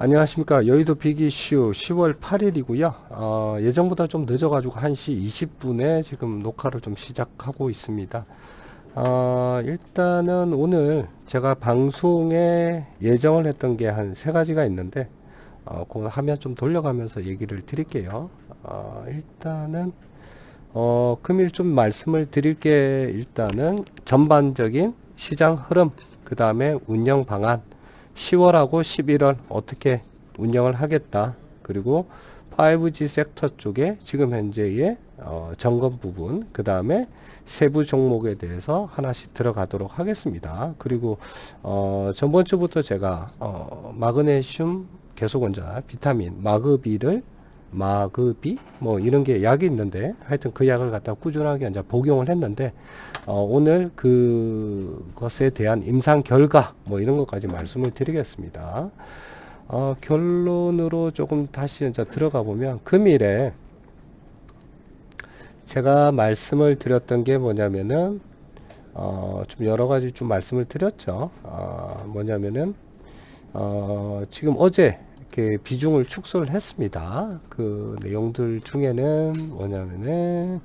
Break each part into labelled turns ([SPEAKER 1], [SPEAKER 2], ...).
[SPEAKER 1] 안녕하십니까. 여의도 빅이슈 10월 8일이고요. 예정보다 좀 늦어가지고 1시 20분에 지금 녹화를 좀 시작하고 있습니다. 일단은 오늘 제가 방송에 예정을 했던 게 한 3가지가 있는데, 그 화면 좀 돌려가면서 얘기를 드릴게요. 일단은, 금일 좀 말씀을 드릴 게 일단은 전반적인 시장 흐름, 그 다음에 운영 방안, 10월하고 11월 어떻게 운영을 하겠다. 그리고 5G 섹터 쪽에 지금 현재의 점검 부분, 그 다음에 세부 종목에 대해서 하나씩 들어가도록 하겠습니다. 그리고 전번 주부터 제가 마그네슘 계속원자, 비타민, 마그비 뭐 이런 게 약이 있는데 하여튼 그 약을 갖다 꾸준하게 이제 복용을 했는데 오늘 그것에 대한 임상 결과 뭐 이런 것까지 말씀을 드리겠습니다. 결론으로 조금 다시 이제 들어가 보면 금일에 제가 말씀을 드렸던 게 뭐냐면은 좀 여러 가지 좀 말씀을 드렸죠. 뭐냐면은 지금 어제 이렇게 비중을 축소를 했습니다. 그 내용들 중에는 뭐냐면은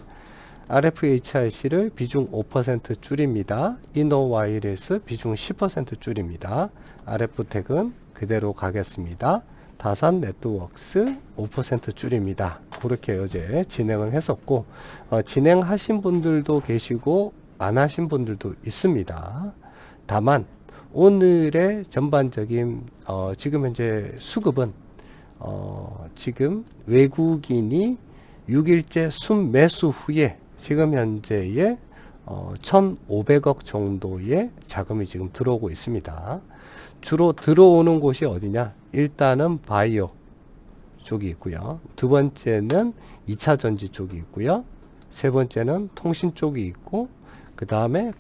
[SPEAKER 1] RFHIC를 비중 5% 줄입니다. 이노와이레스 비중 10% 줄입니다. RF텍은 그대로 가겠습니다. 다산 네트워크스 5% 줄입니다. 그렇게 어제 진행을 했었고, 진행하신 분들도 계시고 안 하신 분들도 있습니다. 다만 오늘의 전반적인 지금 현재 수급은 지금 외국인이 6일째 순매수 후에 지금 현재의 1,500억 정도의 자금이 지금 들어오고 있습니다. 주로 들어오는 곳이 어디냐? 일단은 바이오 쪽이 있고요. 두 번째는 2차 전지 쪽이 있고요. 세 번째는 통신 쪽이 있고, 그 다음에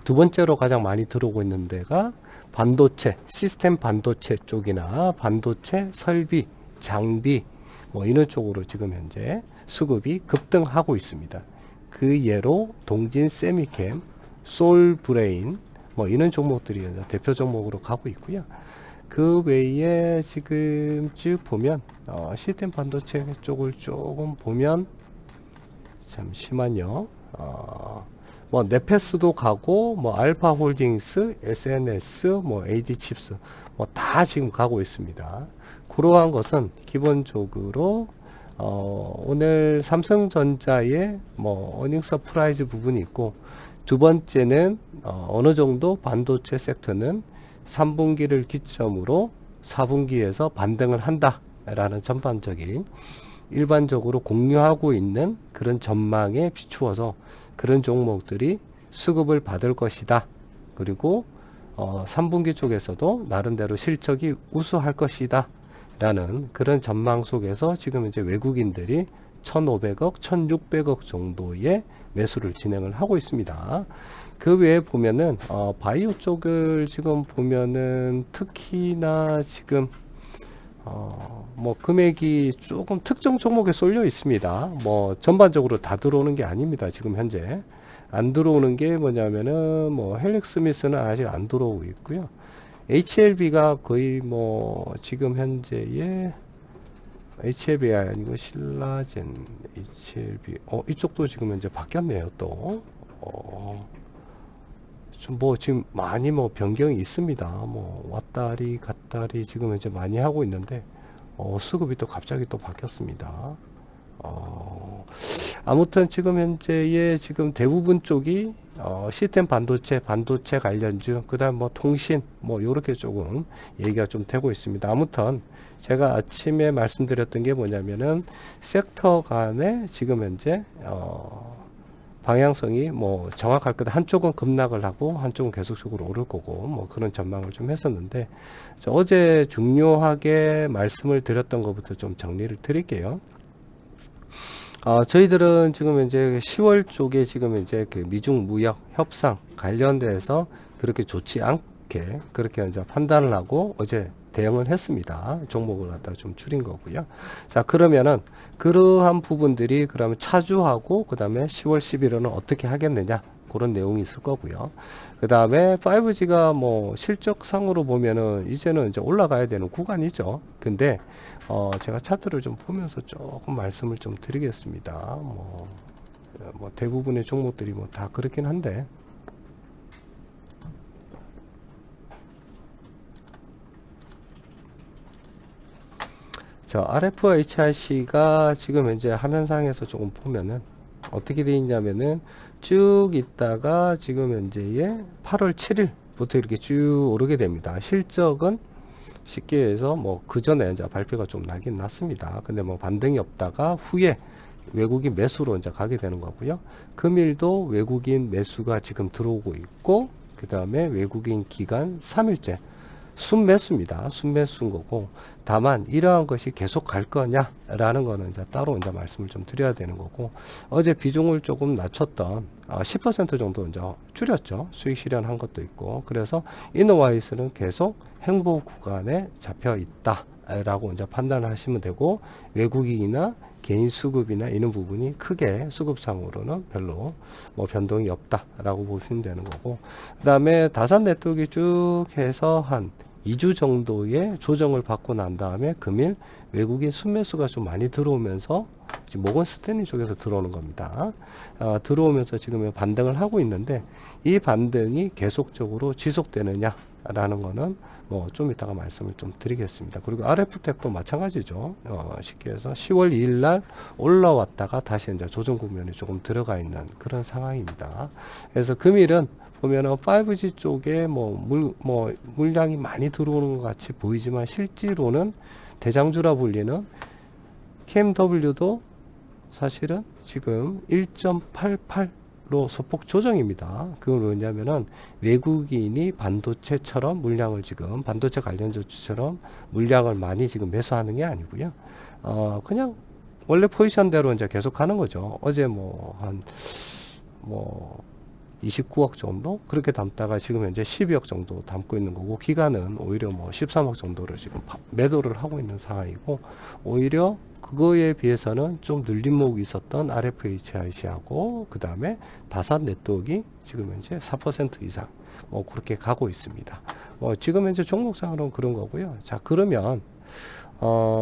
[SPEAKER 1] 두 번째로 가장 많이 들어오고 있는 데가 반도체, 시스템 반도체 쪽이나 반도체 설비, 장비, 뭐 이런 쪽으로 지금 현재 수급이 급등하고 있습니다. 그 예로 동진 세미캠, 솔브레인, 뭐 이런 종목들이 대표 종목으로 가고 있고요. 그 외에 지금 쭉 보면 시스템 반도체 쪽을 조금 보면 잠시만요. 뭐 네페스도 가고 뭐 알파홀딩스, SNS, 뭐 AD칩스 뭐 다 지금 가고 있습니다. 그러한 것은 기본적으로 오늘 삼성전자의 뭐 어닝 서프라이즈 부분이 있고, 두 번째는 어느 정도 반도체 섹터는 3분기를 기점으로 4분기에서 반등을 한다라는 전반적인 일반적으로 공유하고 있는 그런 전망에 비추어서 그런 종목들이 수급을 받을 것이다. 그리고 3분기 쪽에서도 나름대로 실적이 우수할 것이다. 라는 그런 전망 속에서 지금 이제 외국인들이 1,500억, 1,600억 정도의 매수를 진행을 하고 있습니다. 그 외에 보면은 바이오 쪽을 지금 보면은 특히나 지금 뭐 금액이 조금 특정 종목에 쏠려 있습니다. 뭐 전반적으로 다 들어오는 게 아닙니다. 지금 현재 안 들어오는 게 뭐냐면은 뭐 헬릭스미스는 아직 안 들어오고 있고요. HLB가 거의 뭐 지금 현재의 HLB가 아니고 신라젠 HLB 이쪽도 지금 현재 바뀌었네요. 또 좀 뭐 지금 많이 뭐 변경이 있습니다. 뭐 왔다리 갔다리 지금 현재 많이 하고 있는데 수급이 또 갑자기 또 바뀌었습니다. 아무튼 지금 현재의 지금 대부분 쪽이 시스템 반도체 관련주, 그 다음 뭐 통신, 뭐 요렇게 조금 얘기가 좀 되고 있습니다. 아무튼 제가 아침에 말씀드렸던 게 뭐냐면은 섹터 간에 지금 현재 방향성이 뭐 정확할 거다. 한쪽은 급락을 하고 한쪽은 계속적으로 오를 거고 뭐 그런 전망을 좀 했었는데, 어제 중요하게 말씀을 드렸던 것부터 좀 정리를 드릴게요. 저희들은 지금 현재 10월 쪽에 지금 이제 그 미중 무역 협상 관련돼서 그렇게 좋지 않게 그렇게 이제 판단을 하고 어제 대응을 했습니다. 종목을 갖다 좀 줄인 거고요. 자, 그러면은 그러한 부분들이 그러면 차주하고 그 다음에 10월 11일은 어떻게 하겠느냐? 그런 내용이 있을 거고요. 그 다음에 5G가 뭐 실적상으로 보면은 이제는 이제 올라가야 되는 구간이죠. 근데 제가 차트를 좀 보면서 조금 말씀을 좀 드리겠습니다. 뭐 대부분의 종목들이 뭐 다 그렇긴 한데, 자, RFHRC가 지금 현재 화면상에서 조금 보면은 어떻게 되어 있냐면은 쭉 있다가 지금 현재의 8월 7일부터 이렇게 쭉 오르게 됩니다. 실적은 쉽게 해서 뭐 그 전에 이제 발표가 좀 나긴 났습니다. 근데 뭐 반등이 없다가 후에 외국인 매수로 이제 가게 되는 거고요. 금일도 외국인 매수가 지금 들어오고 있고, 그 다음에 외국인 기간 3일째 순매수입니다. 순매수인 거고, 다만 이러한 것이 계속 갈 거냐라는 거는 이제 따로 이제 말씀을 좀 드려야 되는 거고, 어제 비중을 조금 낮췄던 10% 정도 이제 줄였죠. 수익 실현한 것도 있고, 그래서 이노와이스는 계속 행보 구간에 잡혀 있다라고 이제 판단을 하시면 되고, 외국인이나 개인 수급이나 이런 부분이 크게 수급상으로는 별로 뭐 변동이 없다라고 보시면 되는 거고, 그 다음에 다산 네트워크가 쭉 해서 한 2주 정도의 조정을 받고 난 다음에 금일 외국인 순매수가 좀 많이 들어오면서 지금 모건 스탠리 쪽에서 들어오는 겁니다. 들어오면서 지금 반등을 하고 있는데, 이 반등이 계속적으로 지속되느냐라는 거는 뭐 좀 이따가 말씀을 좀 드리겠습니다. 그리고 RF텍도 마찬가지죠. 쉽게 해서 10월 2일 날 올라왔다가 다시 이제 조정 국면에 조금 들어가 있는 그런 상황입니다. 그래서 금일은 보면은 5G 쪽에 물량이 많이 들어오는 것 같이 보이지만, 실제로는 대장주라 불리는 KMW도 사실은 지금 1.88로 소폭 조정입니다. 그건 뭐냐면은 외국인이 반도체처럼 물량을 지금 반도체 관련주처럼 물량을 많이 지금 매수하는 게 아니고요. 그냥 원래 포지션대로 이제 계속 가는 거죠. 어제 한 29억 정도 그렇게 담다가 지금 현재 12억 정도 담고 있는 거고, 기간은 오히려 13억 정도를 지금 매도를 하고 있는 상황이고, 오히려 그거에 비해서는 좀 늘림목이 있었던 RFHIC하고 그 다음에 다산 네트워크가 지금 현재 4% 이상 그렇게 가고 있습니다. 지금 현재 종목상으로는 그런 거고요. 자, 그러면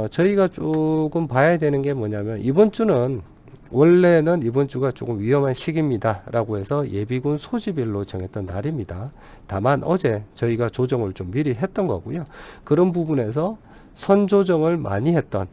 [SPEAKER 1] 저희가 조금 봐야 되는 게 뭐냐면, 이번 주는 원래는 이번 주가 조금 위험한 시기입니다 라고 해서 예비군 소집일로 정했던 날입니다. 다만 어제 저희가 조정을 좀 미리 했던 거고요. 그런 부분에서 선조정을 많이 했던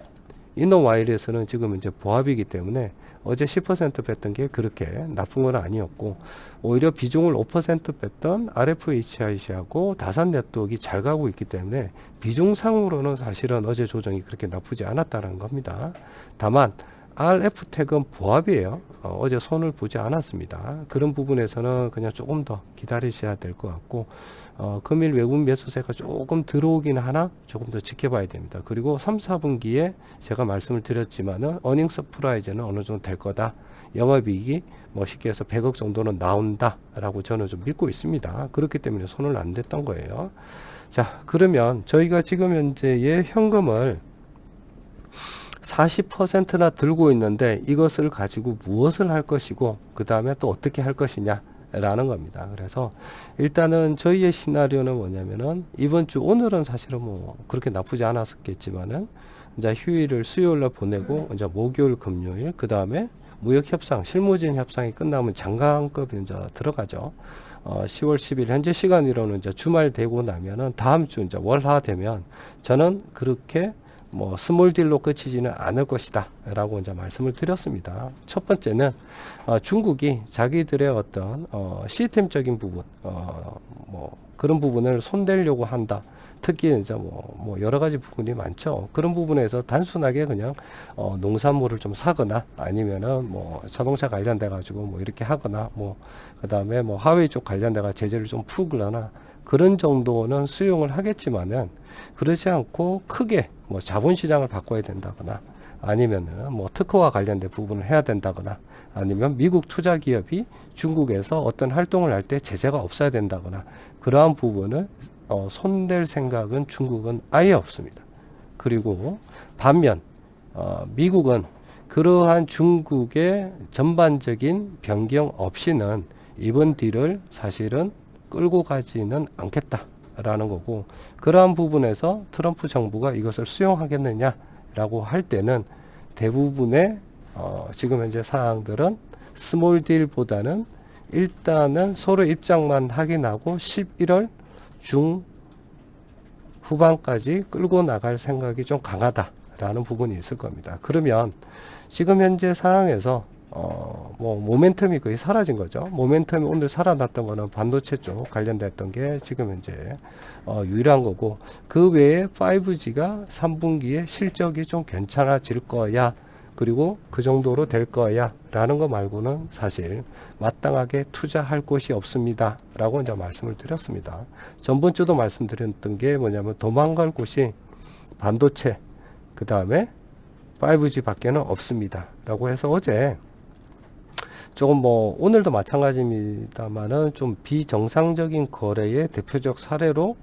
[SPEAKER 1] 이노와이르에서는 지금 이제 보합이기 때문에 어제 10% 뺐던 게 그렇게 나쁜 건 아니었고, 오히려 비중을 5% 뺐던 RFHIC하고 다산 네트워크가 잘 가고 있기 때문에 비중상으로는 사실은 어제 조정이 그렇게 나쁘지 않았다는 겁니다. 다만 RF텍은 보합이에요. 어제 손을 보지 않았습니다. 그런 부분에서는 그냥 조금 더 기다리셔야 될 것 같고, 금일 외국 매수세가 조금 들어오긴 하나 조금 더 지켜봐야 됩니다. 그리고 3, 4분기에 제가 말씀을 드렸지만은 어닝 서프라이즈는 어느 정도 될 거다. 영업이익이 쉽게 해서 100억 정도는 나온다라고 저는 좀 믿고 있습니다. 그렇기 때문에 손을 안 댔던 거예요. 자, 그러면 저희가 지금 현재의 현금을 40%나 들고 있는데 이것을 가지고 무엇을 할 것이고 그 다음에 또 어떻게 할 것이냐 라는 겁니다. 그래서 일단은 저희의 시나리오는 뭐냐면은 이번 주 오늘은 사실은 그렇게 나쁘지 않았겠지만은 이제 휴일을 수요일날 보내고 이제 목요일 금요일 그 다음에 무역 협상 실무진 협상이 끝나면 장관급 이제 들어가죠. 10월 10일 현재 시간으로는 이제 주말 되고 나면은 다음 주 이제 월화 되면 저는 그렇게 스몰 딜로 끝이지는 않을 것이다 라고 이제 말씀을 드렸습니다. 첫 번째는 중국이 자기들의 어떤 시스템적인 부분 그런 부분을 손대려고 한다. 특히 이제 여러 가지 부분이 많죠. 그런 부분에서 단순하게 그냥 농산물을 좀 사거나 아니면은 자동차 관련돼 가지고 이렇게 하거나 그다음에 하웨이 쪽 관련돼가 제재를 좀 풀거나 그런 정도는 수용을 하겠지만은 그렇지 않고 크게 자본시장을 바꿔야 된다거나 아니면은 특허와 관련된 부분을 해야 된다거나 아니면 미국 투자 기업이 중국에서 어떤 활동을 할 때 제재가 없어야 된다거나 그러한 부분을 손댈 생각은 중국은 아예 없습니다. 그리고 반면 미국은 그러한 중국의 전반적인 변경 없이는 이번 딜을 사실은 끌고 가지는 않겠다라는 거고, 그러한 부분에서 트럼프 정부가 이것을 수용하겠느냐라고 할 때는 대부분의 지금 현재 사항들은 스몰 딜보다는 일단은 서로 입장만 확인하고 11월 중 후반까지 끌고 나갈 생각이 좀 강하다라는 부분이 있을 겁니다. 그러면 지금 현재 상황에서 뭐 모멘텀이 거의 사라진 거죠. 모멘텀이 오늘 살아났던 거는 반도체 쪽 관련됐던 게 지금 현재 유일한 거고, 그 외에 5G가 3분기에 실적이 좀 괜찮아질 거야, 그리고 그 정도로 될 거야 라는 거 말고는 사실 마땅하게 투자할 곳이 없습니다 라고 이제 말씀을 드렸습니다. 전번주도 말씀드렸던 게 뭐냐면 도망갈 곳이 반도체, 그 다음에 5G 밖에는 없습니다 라고 해서 어제 조금 뭐 오늘도 마찬가지입니다만은 좀 비정상적인 거래의 대표적 사례로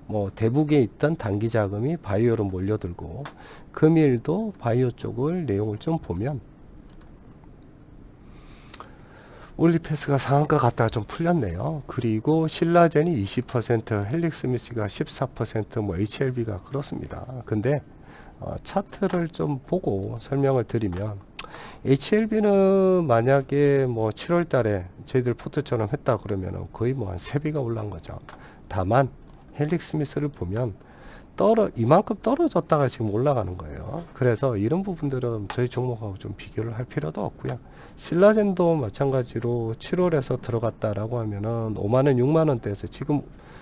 [SPEAKER 1] 뭐 대북에 있던 단기 자금이 바이오로 몰려들고, 금일도 바이오 쪽을 내용을 좀 보면 올리패스가 상한가 갔다가 좀 풀렸네요. 그리고 신라젠이 20%, 헬릭스미스가 14%, 뭐 HLB가 그렇습니다. 근데 차트를 좀 보고 설명을 드리면, HLB는 만약에 뭐 7월 달에 저희들 포트처럼 했다 그러면 거의 뭐 한 3배가 올라간 거죠. 다만 헬릭스미스를 보면 이만큼 떨어졌다가 지금 올라가는 거예요. 그래서 이런 부분들은 저희 종목하고 좀 비교를 할 필요도 없고요. 신라젠도 마찬가지로 7월에서 들어갔다라고 하면은 5만원, 6만원대에서 지금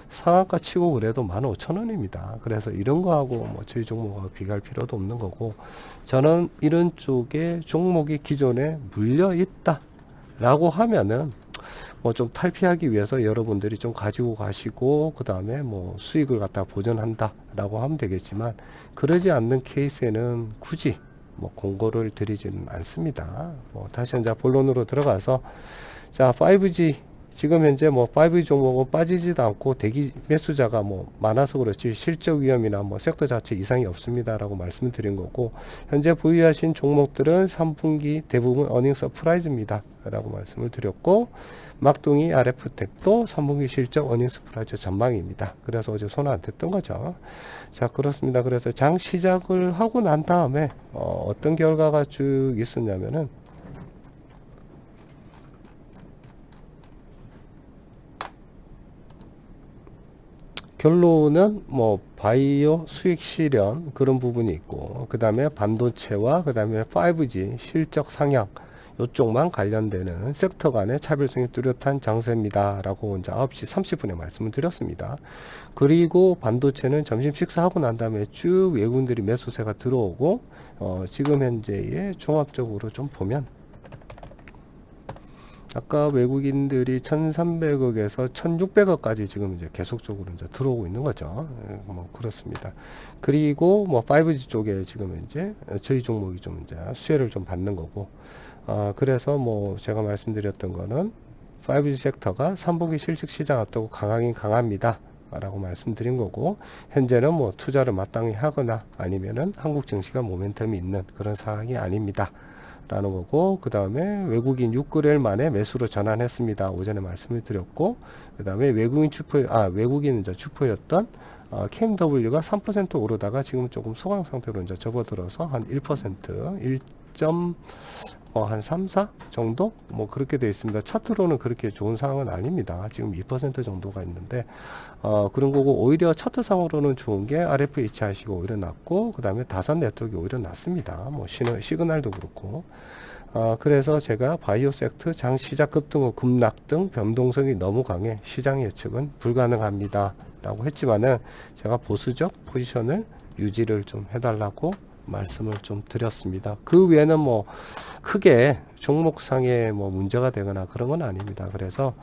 [SPEAKER 1] 상한가 치고 그래도 15,000원입니다. 그래서 이런 거하고 뭐 저희 종목하고 비교할 필요도 없는 거고, 저는 이런 쪽에 종목이 기존에 물려 있다 라고 하면은 뭐 좀 탈피하기 위해서 여러분들이 좀 가지고 가시고, 그 다음에 뭐 수익을 갖다 보전한다 라고 하면 되겠지만, 그러지 않는 케이스에는 굳이 뭐 공고를 드리지는 않습니다. 뭐 다시 이제 본론으로 들어가서, 자 5G 지금 현재 뭐 5G 종목은 빠지지도 않고 대기 매수자가 뭐 많아서 그렇지 실적 위험이나 뭐 섹터 자체 이상이 없습니다라고 말씀을 드린 거고, 현재 보유하신 종목들은 3분기 대부분 어닝 서프라이즈입니다 라고 말씀을 드렸고, 막둥이 RF텍도 3분기 실적 어닝 서프라이즈 전망입니다. 그래서 어제 손 안 댔던 거죠. 자, 그렇습니다. 그래서 장 시작을 하고 난 다음에 어떤 결과가 쭉 있었냐면은, 결론은 뭐 바이오 수익 실현 그런 부분이 있고, 그 다음에 반도체와 그 다음에 5G 실적 상향, 요쪽만 관련되는 섹터 간의 차별성이 뚜렷한 장세입니다 라고 이제 9시 30분에 말씀을 드렸습니다. 그리고 반도체는 점심 식사하고 난 다음에 쭉 외국인들이 매수세가 들어오고, 지금 현재의 종합적으로 좀 보면 아까 외국인들이 1,300억에서 1,600억까지 지금 이제 계속적으로 이제 들어오고 있는 거죠. 뭐 그렇습니다. 그리고 뭐 5G 쪽에 지금 이제 저희 종목이 좀 이제 수혜를 좀 받는 거고, 그래서 뭐 제가 말씀드렸던 거는 5G 섹터가 3분기 실적 시장 앞두고 강하긴 강합니다 라고 말씀드린 거고, 현재는 뭐 투자를 마땅히 하거나 아니면은 한국 증시가 모멘텀이 있는 그런 상황이 아닙니다 라는 거고, 그 다음에 외국인 6개월 만에 매수로 전환했습니다. 오전에 말씀을 드렸고, 그 다음에 외국인 이제 주포였던 KMW가 3% 오르다가 지금 조금 소강 상태로 이제 접어들어서 한 1%, 1점 한 3, 4 정도 뭐 그렇게 되어 있습니다. 차트로는 그렇게 좋은 상황은 아닙니다. 지금 2% 정도가 있는데 그런 거고, 오히려 차트상으로는 좋은 게 RFHIC가 오히려 낮고, 그 다음에 다산 네트워크가 오히려 낮습니다. 뭐 시그널도 그렇고, 그래서 제가 바이오 섹터 장 시작 급등 후 급락 등 변동성이 너무 강해 시장 예측은 불가능합니다 라고 했지만은, 제가 보수적 포지션을 유지를 좀 해달라고 말씀을 좀 드렸습니다. 그 외에는 뭐 크게 종목상에 뭐 문제가 되거나 그런 건 아닙니다. 그래서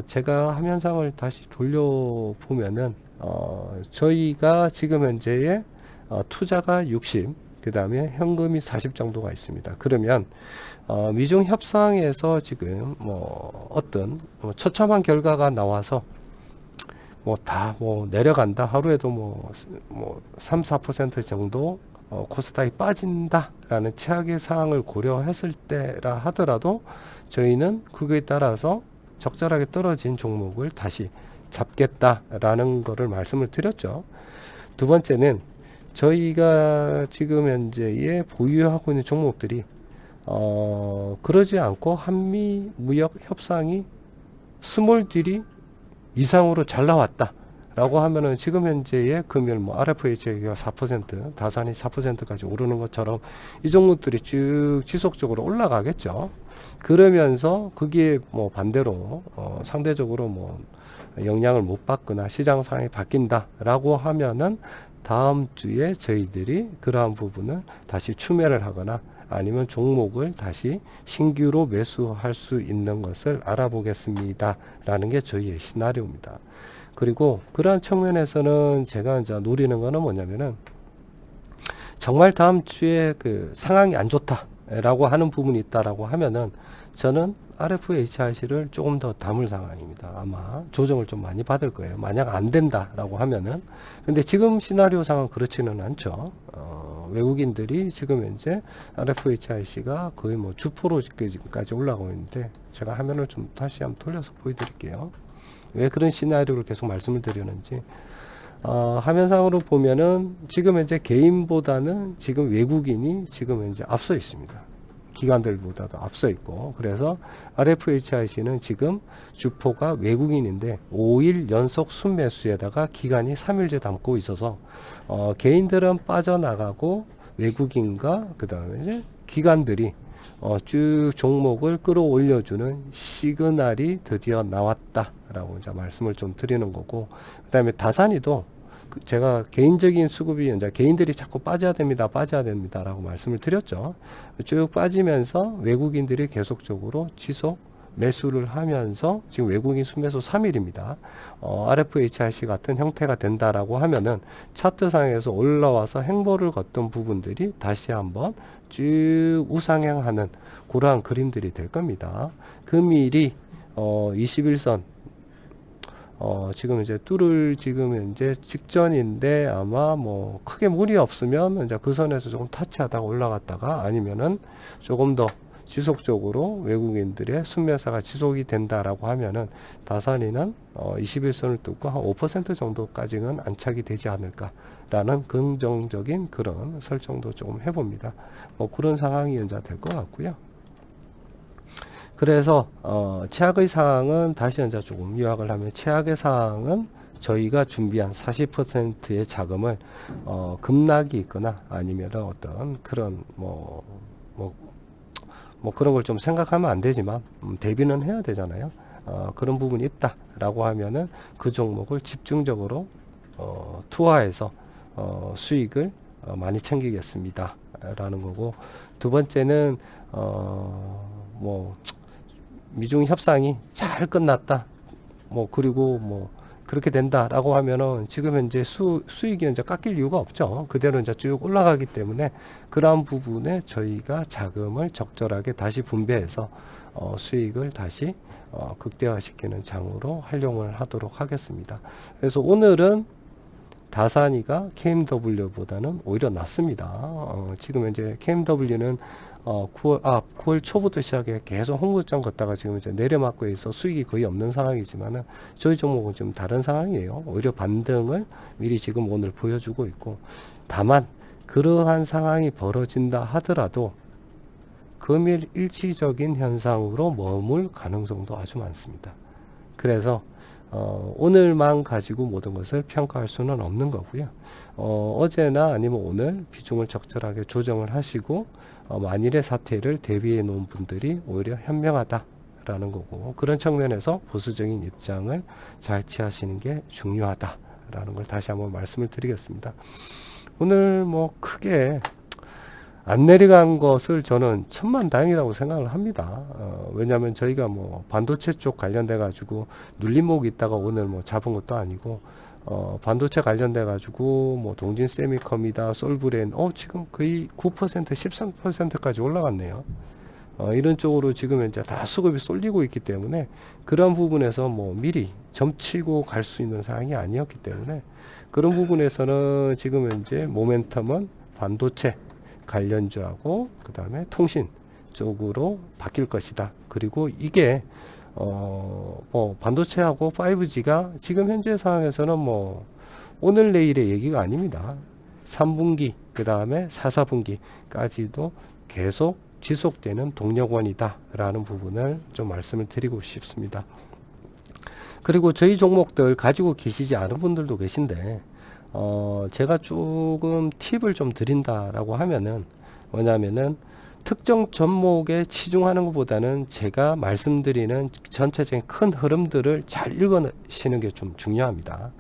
[SPEAKER 1] 제가 화면상을 다시 돌려보면은 저희가 지금 현재의 투자가 60, 그 다음에 현금이 40 정도가 있습니다. 그러면 미중 협상에서 지금 뭐 어떤 처참한 결과가 나와서 뭐 다 뭐 내려간다, 하루에도 뭐 3, 4% 정도 코스닥이 빠진다라는 최악의 상황을 고려했을 때라 하더라도, 저희는 그거에 따라서 적절하게 떨어진 종목을 다시 잡겠다라는 거를 말씀을 드렸죠. 두 번째는 저희가 지금 현재에 보유하고 있는 종목들이 그러지 않고 한미 무역 협상이 스몰 딜이 이상으로 잘 나왔다 라고 하면은 지금 현재의 금일 뭐 RFH가 4%, 다산이 4%까지 오르는 것처럼 이 종목들이 쭉 지속적으로 올라가겠죠. 그러면서 그게 뭐 반대로 상대적으로 뭐 영향을 못 받거나 시장 상황이 바뀐다 라고 하면은 다음 주에 저희들이 그러한 부분을 다시 추매를 하거나 아니면 종목을 다시 신규로 매수할 수 있는 것을 알아보겠습니다 라는 게 저희의 시나리오입니다. 그리고 그러한 측면에서는 제가 이제 노리는 거는 뭐냐면은 정말 다음 주에 그 상황이 안 좋다라고 하는 부분이 있다라고 하면은 저는 RFHIC를 조금 더 담을 상황입니다. 아마 조정을 좀 많이 받을 거예요. 만약 안 된다라고 하면은. 근데 지금 시나리오 상은 그렇지는 않죠. 외국인들이 지금 현재 RFHIC가 거의 뭐 주포로까지 올라가고 있는데 제가 화면을 좀 다시 한번 돌려서 보여드릴게요. 왜 그런 시나리오를 계속 말씀을 드리는지. 화면상으로 보면은 지금 현재 개인보다는 지금 외국인이 지금 현재 앞서 있습니다. 기관들보다도 앞서 있고, 그래서 RFHIC는 지금 주포가 외국인인데 5일 연속 순매수에다가 기간이 3일째 담고 있어서 개인들은 빠져나가고 외국인과 그 다음에 이제 기관들이 쭉 종목을 끌어올려주는 시그널이 드디어 나왔다라고 이제 말씀을 좀 드리는 거고, 그 다음에 다산이도 제가 개인적인 수급이 이제 개인들이 자꾸 빠져야 됩니다라고 말씀을 드렸죠. 쭉 빠지면서 외국인들이 계속적으로 지속 매수를 하면서 지금 외국인 순매수 3일입니다. RFHIC 같은 형태가 된다라고 하면은 차트상에서 올라와서 행보를 걷던 부분들이 다시 한번 쭉 우상향하는 그러한 그림들이 될 겁니다. 금일이 21선 지금 이제 뚫을 지금 현재 직전인데 아마 뭐 크게 무리 없으면 이제 그 선에서 조금 타치하다가 올라갔다가 아니면은 조금 더 지속적으로 외국인들의 순매수가 지속이 된다라고 하면은 다산이는 21선을 뚫고 한 5% 정도까지는 안착이 되지 않을까라는 긍정적인 그런 설정도 조금 해봅니다. 뭐 그런 상황이 연자 될 것 같고요. 그래서 최악의 상황은 다시 이제 조금 요약을 하면 최악의 상황은 저희가 준비한 40%의 자금을 급락이 있거나 아니면 어떤 그런 뭐 그런 걸 좀 생각하면 안 되지만 대비는 해야 되잖아요. 그런 부분이 있다라고 하면은 그 종목을 집중적으로 투하해서 수익을 많이 챙기겠습니다 라는 거고, 두 번째는 뭐 미중 협상이 잘 끝났다 그리고 그렇게 된다라고 하면은 지금 현재 수익이 이제 깎일 이유가 없죠. 그대로 이제 쭉 올라가기 때문에 그러한 부분에 저희가 자금을 적절하게 다시 분배해서 수익을 다시 극대화시키는 장으로 활용을 하도록 하겠습니다. 그래서 오늘은 다산이가 KMW보다는 오히려 낫습니다. 지금 현재 KMW는 9월 초부터 시작해 계속 홍보장 걷다가 지금 이제 내려맞고 있어 수익이 거의 없는 상황이지만은 저희 종목은 좀 다른 상황이에요. 오히려 반등을 미리 지금 오늘 보여주고 있고, 다만 그러한 상황이 벌어진다 하더라도 금일 일시적인 현상으로 머물 가능성도 아주 많습니다. 그래서 오늘만 가지고 모든 것을 평가할 수는 없는 거고요. 어제나 아니면 오늘 비중을 적절하게 조정을 하시고 만일의 사태를 대비해 놓은 분들이 오히려 현명하다라는 거고, 그런 측면에서 보수적인 입장을 잘 취하시는 게 중요하다라는 걸 다시 한번 말씀을 드리겠습니다. 오늘 뭐 크게 안 내려간 것을 저는 천만다행이라고 생각을 합니다. 왜냐하면 저희가 뭐 반도체 쪽 관련돼 가지고 눌림목이 있다가 오늘 뭐 잡은 것도 아니고, 반도체 관련돼 가지고 뭐 동진 세미컴이다, 솔브렌 지금 거의 9% 13%까지 올라갔네요. 이런 쪽으로 지금 현재 다 수급이 쏠리고 있기 때문에 그런 부분에서 뭐 미리 점치고 갈 수 있는 상황이 아니었기 때문에 그런 부분에서는 지금 현재 모멘텀은 반도체 관련주하고 그 다음에 통신 쪽으로 바뀔 것이다. 그리고 이게 뭐 반도체하고 5G가 지금 현재 상황에서는 뭐 오늘 내일의 얘기가 아닙니다. 3분기 그 다음에 4분기까지도 계속 지속되는 동력원이다 라는 부분을 좀 말씀을 드리고 싶습니다. 그리고 저희 종목들 가지고 계시지 않은 분들도 계신데 제가 조금 팁을 좀 드린다라고 하면은 뭐냐면은 특정 종목에 치중하는 것보다는 제가 말씀드리는 전체적인 큰 흐름들을 잘 읽으시는 게 좀 중요합니다.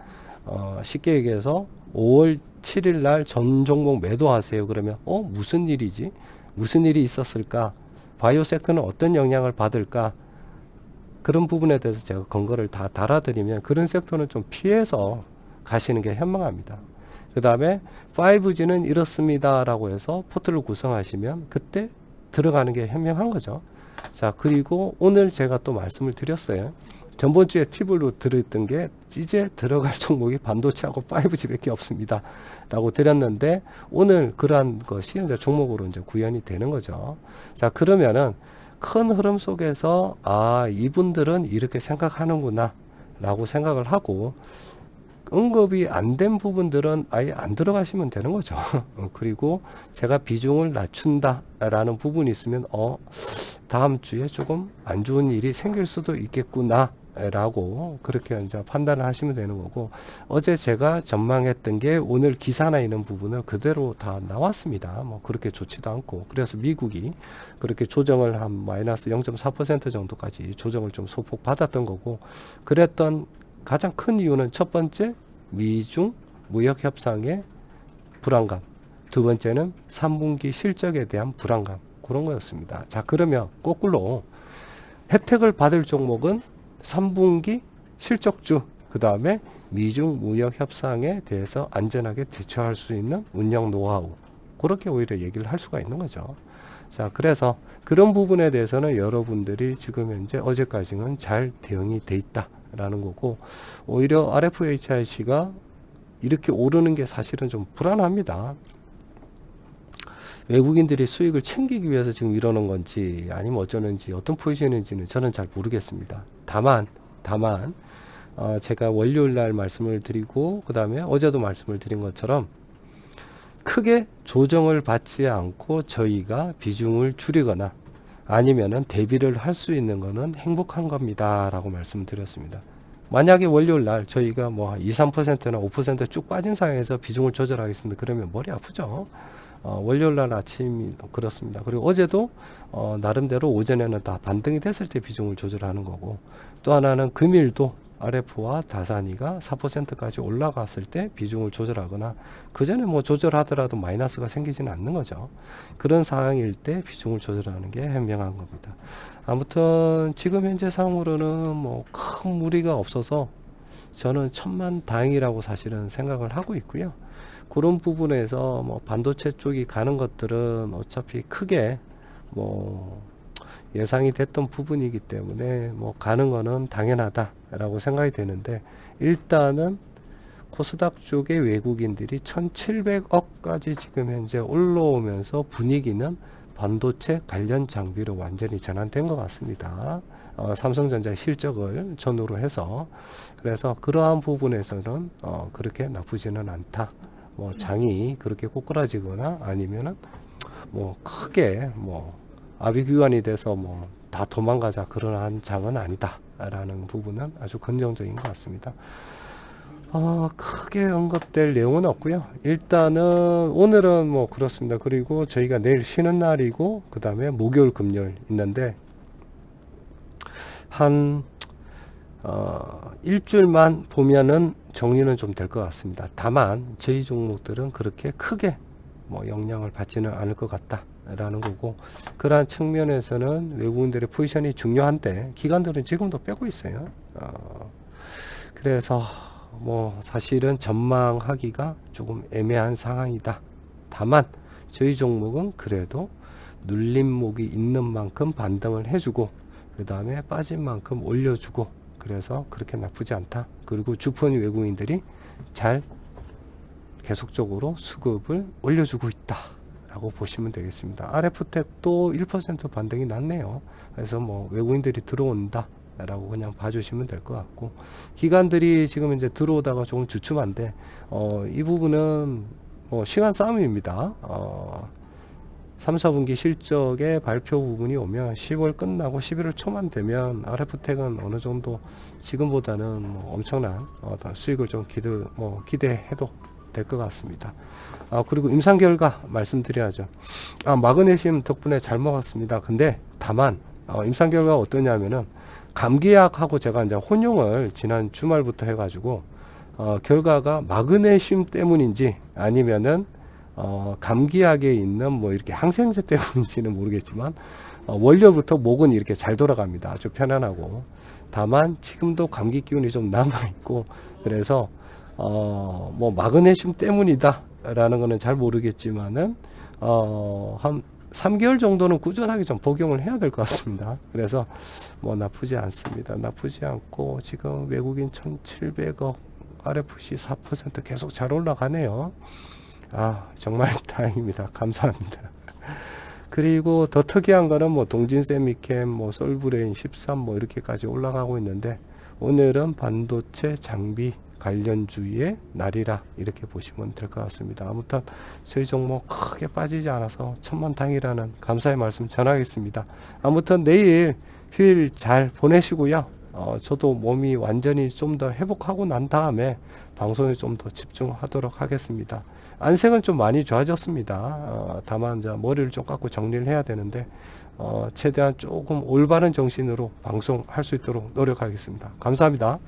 [SPEAKER 1] 쉽게 얘기해서 5월 7일 날 전 종목 매도하세요. 그러면 무슨 일이지? 무슨 일이 있었을까? 바이오 섹터는 어떤 영향을 받을까? 그런 부분에 대해서 제가 근거를 다 달아드리면 그런 섹터는 좀 피해서 가시는 게 현명합니다. 그 다음에 5G는 이렇습니다 라고 해서 포트를 구성하시면 그때 들어가는 게 현명한 거죠. 자, 그리고 오늘 제가 또 말씀을 드렸어요. 전번주에 팁으로 드렸던 게 이제 들어갈 종목이 반도체하고 5G 밖에 없습니다 라고 드렸는데 오늘 그러한 것이 이제 종목으로 이제 구현이 되는 거죠. 자, 그러면은 큰 흐름 속에서 이분들은 이렇게 생각하는구나 라고 생각을 하고 언급이 안 된 부분들은 아예 안 들어가시면 되는 거죠. 그리고 제가 비중을 낮춘다 라는 부분이 있으면 다음 주에 조금 안 좋은 일이 생길 수도 있겠구나 라고 그렇게 이제 판단을 하시면 되는 거고, 어제 제가 전망했던 게 오늘 기사나 이런 부분은 그대로 다 나왔습니다. 뭐 그렇게 좋지도 않고, 그래서 미국이 그렇게 조정을 한 마이너스 0.4% 정도까지 조정을 좀 소폭 받았던 거고, 그랬던 가장 큰 이유는 첫 번째 미중 무역 협상의 불안감, 두 번째는 3분기 실적에 대한 불안감, 그런 거였습니다. 자, 그러면 거꾸로 혜택을 받을 종목은 3분기 실적주, 그 다음에 미중 무역 협상에 대해서 안전하게 대처할 수 있는 운영 노하우, 그렇게 오히려 얘기를 할 수가 있는 거죠. 자, 그래서 그런 부분에 대해서는 여러분들이 지금 현재 어제까지는 잘 대응이 돼 있다라는 거고, 오히려 RFHIC가 이렇게 오르는 게 사실은 좀 불안합니다. 외국인들이 수익을 챙기기 위해서 지금 이러는 건지 아니면 어쩌는지 어떤 포지션인지는 저는 잘 모르겠습니다. 다만 제가 월요일 날 말씀을 드리고 그 다음에 어제도 말씀을 드린 것처럼 크게 조정을 받지 않고 저희가 비중을 줄이거나 아니면은 대비를 할 수 있는 거는 행복한 겁니다 라고 말씀드렸습니다. 만약에 월요일 날 저희가 뭐 2, 3%나 5% 쭉 빠진 상황에서 비중을 조절하겠습니다. 그러면 머리 아프죠. 월요일 날 아침이 그렇습니다. 그리고 어제도 나름대로 오전에는 다 반등이 됐을 때 비중을 조절하는 거고, 또 하나는 금일도 RF와 다산이가 4%까지 올라갔을 때 비중을 조절하거나, 그 전에 뭐 조절하더라도 마이너스가 생기지는 않는 거죠. 그런 상황일 때 비중을 조절하는 게 현명한 겁니다. 아무튼 지금 현재 상황으로는 뭐 큰 무리가 없어서 저는 천만다행이라고 사실은 생각을 하고 있고요. 그런 부분에서 뭐 반도체 쪽이 가는 것들은 어차피 크게 뭐 예상이 됐던 부분이기 때문에 뭐 가는 거는 당연하다라고 생각이 되는데, 일단은 코스닥 쪽의 외국인들이 1700억까지 지금 현재 올라오면서 분위기는 반도체 관련 장비로 완전히 전환된 것 같습니다. 삼성전자의 실적을 전후로 해서, 그래서 그러한 부분에서는 그렇게 나쁘지는 않다. 뭐 장이 그렇게 꼬꾸라지거나 아니면은 뭐 크게 뭐 아비규환이 돼서 뭐 다 도망가자 그러한 장은 아니다라는 부분은 아주 긍정적인 것 같습니다. 크게 언급될 내용은 없고요. 일단은 오늘은 뭐 그렇습니다. 그리고 저희가 내일 쉬는 날이고 그 다음에 목요일 금요일 있는데 한 일주일만 보면은 정리는 좀 될 것 같습니다. 다만 저희 종목들은 그렇게 크게 뭐 영향을 받지는 않을 것 같다라는 거고, 그러한 측면에서는 외국인들의 포지션이 중요한데 기관들은 지금도 빼고 있어요. 그래서 뭐 사실은 전망하기가 조금 애매한 상황이다. 다만 저희 종목은 그래도 눌림목이 있는 만큼 반등을 해주고 그 다음에 빠진 만큼 올려주고, 그래서 그렇게 나쁘지 않다. 그리고 주펀 외국인들이 잘 계속적으로 수급을 올려주고 있다 라고 보시면 되겠습니다. RF텍도 1% 반등이 났네요. 그래서 뭐 외국인들이 들어온다 라고 그냥 봐주시면 될 것 같고, 기관들이 지금 이제 들어오다가 조금 주춤한데, 이 부분은 시간 싸움입니다. 3, 4분기 실적의 발표 부분이 오면 10월 끝나고 11월 초만 되면 RF텍은 어느 정도 지금보다는 뭐 엄청난 수익을 좀 기대해도 될 것 같습니다. 그리고 임상 결과 말씀드려야죠. 마그네슘 덕분에 잘 먹었습니다. 근데 다만 임상 결과가 어떠냐면은 감기약하고 제가 이제 혼용을 지난 주말부터 해가지고 결과가 마그네슘 때문인지 아니면은 감기약에 있는 뭐 이렇게 항생제 때문인지는 모르겠지만 원료부터 목은 이렇게 잘 돌아갑니다. 아주 편안하고. 다만 지금도 감기 기운이 좀 남아 있고, 그래서 뭐 마그네슘 때문이다 라는 거는 잘 모르겠지만은 한 3개월 정도는 꾸준하게 좀 복용을 해야 될 것 같습니다. 그래서 뭐 나쁘지 않습니다. 나쁘지 않고 지금 외국인 1,700억 RFC 4% 계속 잘 올라가네요. 정말 다행입니다. 감사합니다. 그리고 더 특이한 거는 뭐 동진세미캠, 뭐 솔브레인 13 뭐 이렇게까지 올라가고 있는데, 오늘은 반도체 장비 관련주의 날이라 이렇게 보시면 될 것 같습니다. 아무튼 저희 종목 크게 빠지지 않아서 천만다행이라는 감사의 말씀 전하겠습니다. 아무튼 내일 휴일 잘 보내시고요. 저도 몸이 완전히 좀 더 회복하고 난 다음에 방송에 좀 더 집중하도록 하겠습니다. 안색은 좀 많이 좋아졌습니다. 다만 이제 머리를 좀 깎고 정리를 해야 되는데 최대한 조금 올바른 정신으로 방송할 수 있도록 노력하겠습니다. 감사합니다.